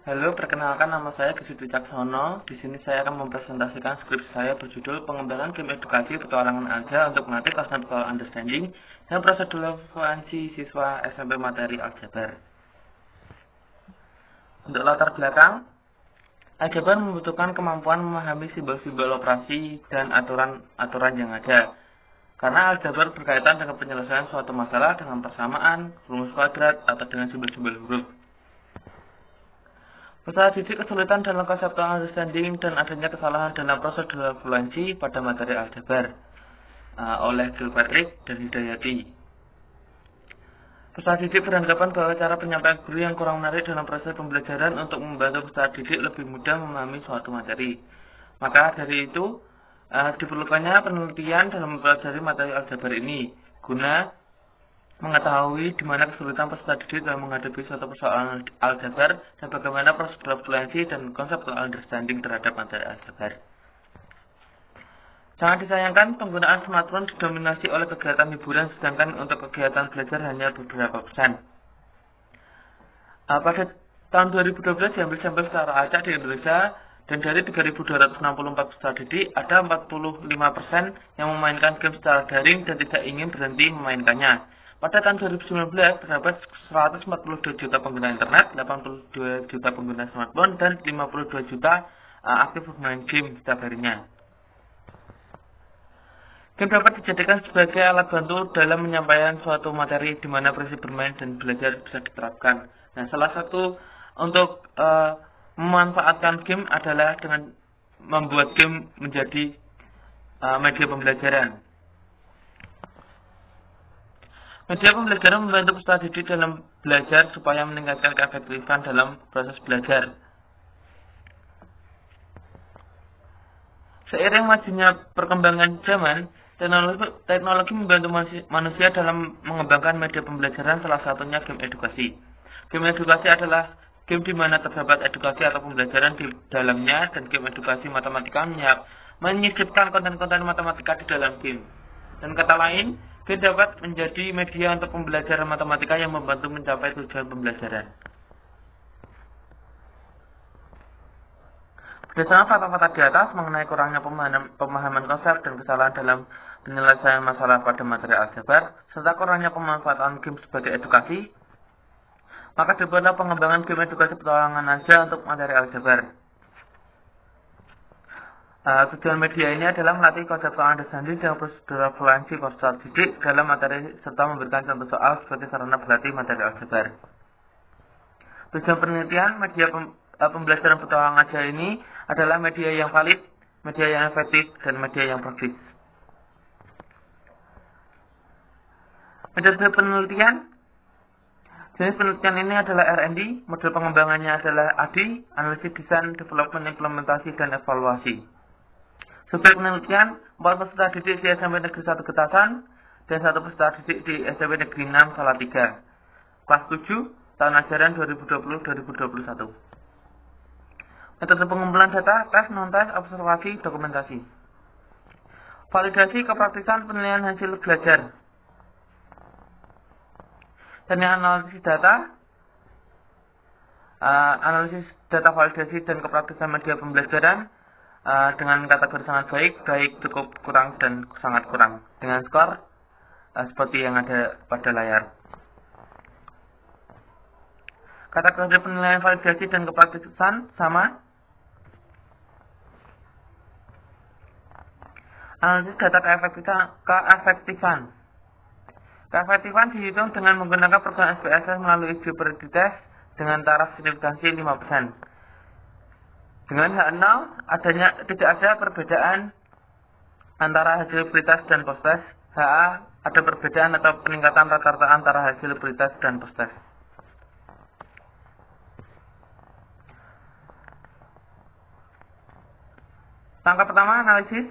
Halo, perkenalkan nama saya Gesit Wicaksono. Di sini saya akan mempresentasikan skripsi saya berjudul Pengembangan Game Edukasi Petualangan Alja untuk Melatih Conceptual Understanding dan Prosedural Fluency Siswa SMP Materi Aljabar. Untuk latar belakang, aljabar membutuhkan kemampuan memahami simbol-simbol operasi dan aturan-aturan yang ada. Karena aljabar berkaitan dengan penyelesaian suatu masalah dengan persamaan, rumus kuadrat, atau dengan simbol-simbol huruf. Peserta didik kesulitan dalam conceptual understanding dan adanya kesalahan dalam prosedural fluency pada materi aljabar oleh Gilpatrick dan Hidayati. Peserta didik beranggapan bahwa cara penyampaian guru yang kurang menarik dalam proses pembelajaran untuk membantu peserta didik lebih mudah memahami suatu materi. Maka dari itu, diperlukannya penelitian dalam mempelajari materi aljabar ini guna mengetahui di mana kesulitan peserta didik dalam menghadapi suatu persoalan aljabar dan bagaimana prosedural fluency dan conceptual understanding terhadap materi aljabar. Sangat disayangkan, penggunaan smartphone didominasi oleh kegiatan hiburan, sedangkan untuk kegiatan belajar hanya beberapa persen. Pada tahun 2012 diambil sampel secara acak di Indonesia, dan dari 3.264 peserta didik, ada 45% yang memainkan game secara daring dan tidak ingin berhenti memainkannya. Pada tahun 2019, terdapat 142 juta pengguna internet, 82 juta pengguna smartphone, dan 52 juta aktif bermain game setiap harinya. Game dapat dijadikan sebagai alat bantu dalam menyampaikan suatu materi di mana prinsip bermain dan belajar bisa diterapkan. Nah, salah satu untuk memanfaatkan game adalah dengan membuat game menjadi media pembelajaran. Media pembelajaran membantu peserta didik dalam belajar supaya meningkatkan keefektifan dalam proses belajar. Seiring majunya perkembangan zaman, teknologi membantu manusia dalam mengembangkan media pembelajaran, salah satunya game edukasi. Game edukasi adalah game di mana terdapat edukasi atau pembelajaran di dalamnya, dan game edukasi matematika menyisipkan konten-konten matematika di dalam game. Dan kata lain, game dapat menjadi media untuk pembelajaran matematika yang membantu mencapai tujuan pembelajaran. Berdasarkan fakta-fakta di atas mengenai kurangnya pemahaman konsep dan kesalahan dalam penyelesaian masalah pada materi aljabar, serta kurangnya pemanfaatan game sebagai edukasi, maka dibuatlah pengembangan game edukasi petualangan Alja untuk materi aljabar. Tujuan media ini adalah melatih conceptual understanding dan prosedural fluency peserta didik dalam materi serta memberikan contoh soal sebagai sarana berlatih materi aljabar. Tujuan penelitian media pembelajaran petualangan Alja ini adalah media yang valid, media yang efektif, dan media yang praktis. Metode penelitian. Jenis penelitian ini adalah R&D, model pengembangannya adalah AD, analisis desain, development, implementasi, dan evaluasi. Subjek penelitian, 4 peserta didik di SMP Negeri 1 Getasan dan 1 peserta didik di SMP Negeri 6 Salatiga. Kelas 7, tahun ajaran 2020-2021. Metode pengumpulan data, tes, non-tes, observasi, dokumentasi. Validasi kepraktisan penilaian hasil belajar. Dan analisis data, validasi dan kepraktisan media pembelajaran dengan kategori sangat baik, cukup, kurang, dan sangat kurang, dengan skor seperti yang ada pada layar. Kategori penilaian validasi dan kepraktisan sama. Analisis data keefektifan. Keefektifan dihitung dengan menggunakan program SPSS melalui uji preditest dengan taraf signifikansi 5%. Dengan H0, tidak ada perbedaan antara hasil pretest dan post-test. HA, ada perbedaan atau peningkatan rata-rata antara hasil pretest dan post-test. Langkah pertama, analisis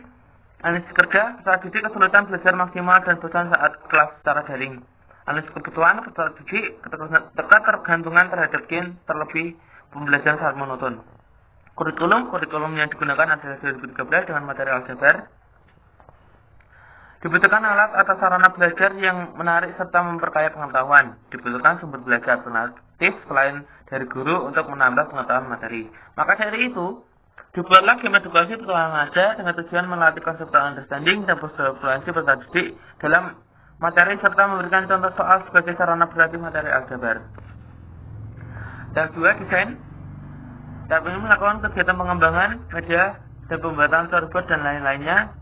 kerja, peserta didik kesulitan belajar maksimal dan bosan saat kelas secara daring. Analisis kebutuhan peserta didik, ketergantungan terhadap game, terlebih pembelajaran saat monoton. Kurikulum yang digunakan adalah 2013 dengan materi aljabar. Dibutuhkan alat atau sarana belajar yang menarik serta memperkaya pengetahuan. Dibutuhkan sumber belajar. interaktif selain dari guru untuk menambah pengetahuan materi. Maka dari itu, dibuatlah game edukasi petualangan aja dengan tujuan melatih conceptual understanding dan post-fluency peserta didik dalam materi serta memberikan contoh soal sebagai sarana berlatih materi aljabar. Tahap 2, desain. Tahap ini melakukan kegiatan pengembangan media dan pembuatan storyboard dan lain-lainnya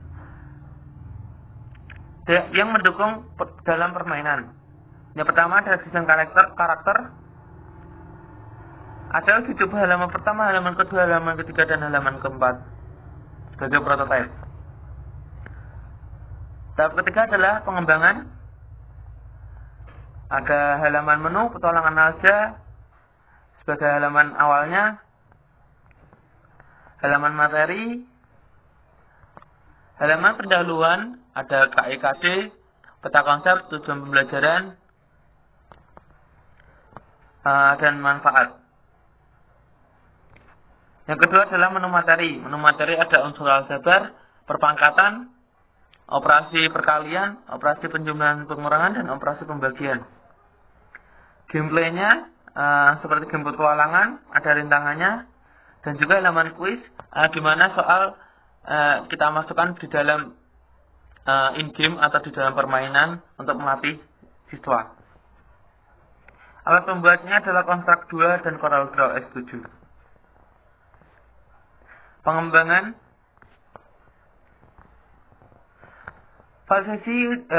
yang mendukung dalam permainan. Yang pertama adalah desain karakter. Ada uji coba halaman pertama, halaman kedua, halaman ketiga, dan halaman keempat sebagai prototipe. Tahap ketiga adalah pengembangan. Ada halaman menu petualangan aja sebagai halaman awalnya, halaman materi, halaman pendahuluan, ada KIKD, peta konsep, tujuan pembelajaran, dan manfaat. Yang kedua adalah menu materi. Menu materi ada unsur aljabar, perpangkatan, operasi perkalian, operasi penjumlahan pengurangan, dan operasi pembagian. Gameplaynya seperti game petualangan, ada rintangannya, dan juga halaman kuis, di mana soal kita masukkan di dalam in-game atau di dalam permainan untuk melatih siswa. Alat pembuatnya adalah Construct 2 dan CorelDRAW X7. Pengembangan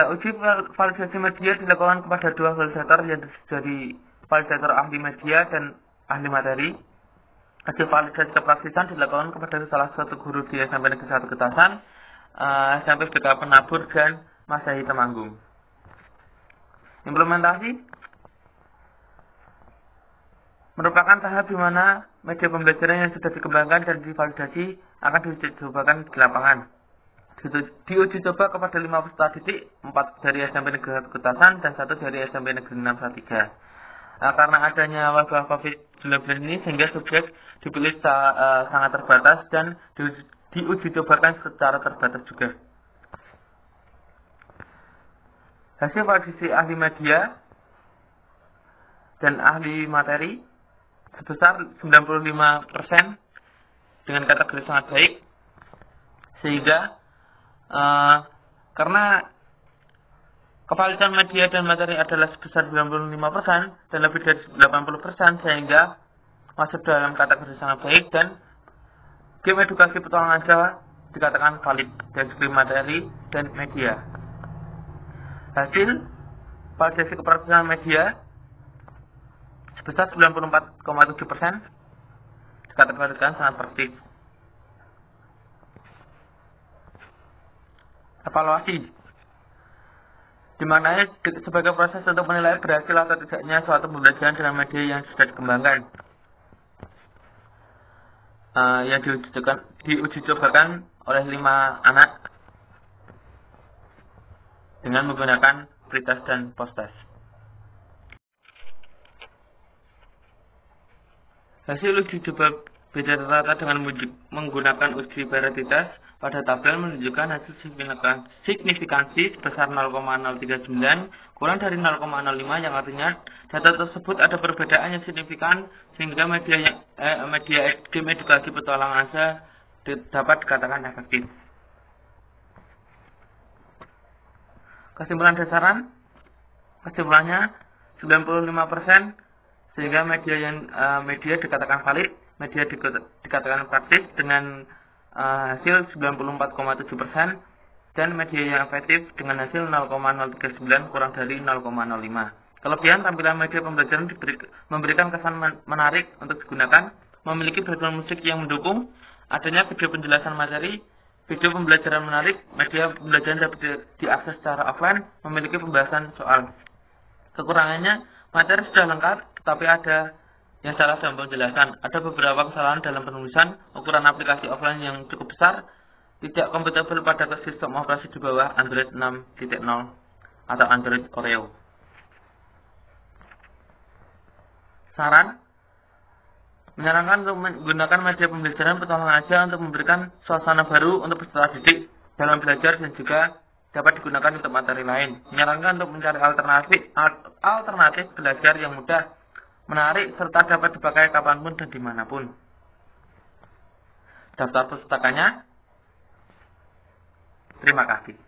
uji validasi media dilakukan kepada dua validator yang dari validator ahli media dan ahli materi. Uji validasi kepraksisan dilakukan kepada salah satu guru di SMP Negeri 1 Getasan, SMP BK Penabur, dan Masahi Temanggung. Implementasi merupakan tahap di mana media pembelajaran yang sudah dikembangkan dan divalidasi akan diuji cobakan di lapangan. Diuji coba kepada 5 peserta didik, 4 dari SMP Negeri 1 Getasan dan 1 dari SMP Negeri 6 Salatiga. Karena adanya wabah COVID-19 ini, sehingga subjek dipilih sangat terbatas dan diuji cobakan secara terbatas juga. Hasil validasi ahli media dan ahli materi sebesar 95% dengan kategori sangat baik, sehingga karena kevalidan media dan materi adalah sebesar 95% dan lebih dari 80%, sehingga masuk dalam kategori sangat baik, dan game edukasi petualangan Jawa dikatakan valid dari segi materi dan media. Hasil validasi kepraksisan media sebesar 94,7%, dikategorikan sangat persis. Evaluasi, di mana sebagai proses untuk menilai berhasil atau tidaknya suatu pembelajaran dengan media yang sudah dikembangkan, yang diuji cobakan oleh 5 anak dengan menggunakan pretest dan post-test. Hasil uji coba beda rata dengan menggunakan uji varietas pada tabel menunjukkan hasil signifikansi sebesar 0,039 kurang dari 0,05, yang artinya data tersebut ada perbedaan yang signifikan sehingga media game edukasi petualangan aja dapat dikatakan efektif. Kesimpulannya 95%, sehingga media dikatakan valid, media dikatakan praktis dengan hasil 94,7%, dan media yang efektif dengan hasil 0,039 kurang dari 0,05. Kelebihan tampilan media pembelajaran memberikan kesan menarik untuk digunakan, memiliki background musik yang mendukung, adanya video penjelasan materi, video pembelajaran menarik, media pembelajaran dapat diakses secara offline, memiliki pembahasan soal. Kekurangannya, materi sudah lengkap, tetapi ada yang salah dalam penjelasan. Ada beberapa kesalahan dalam penulisan, ukuran aplikasi offline yang cukup besar, tidak kompatibel pada sistem operasi di bawah Android 6.0 atau Android Oreo. Saran, menyarankan untuk menggunakan media pembelajaran petualangan aja untuk memberikan suasana baru untuk peserta didik dalam belajar dan juga dapat digunakan untuk materi lain. Menyarankan untuk mencari alternatif belajar yang mudah menarik, serta dapat dipakai kapanpun dan dimanapun. Daftar pustakanya. Terima kasih.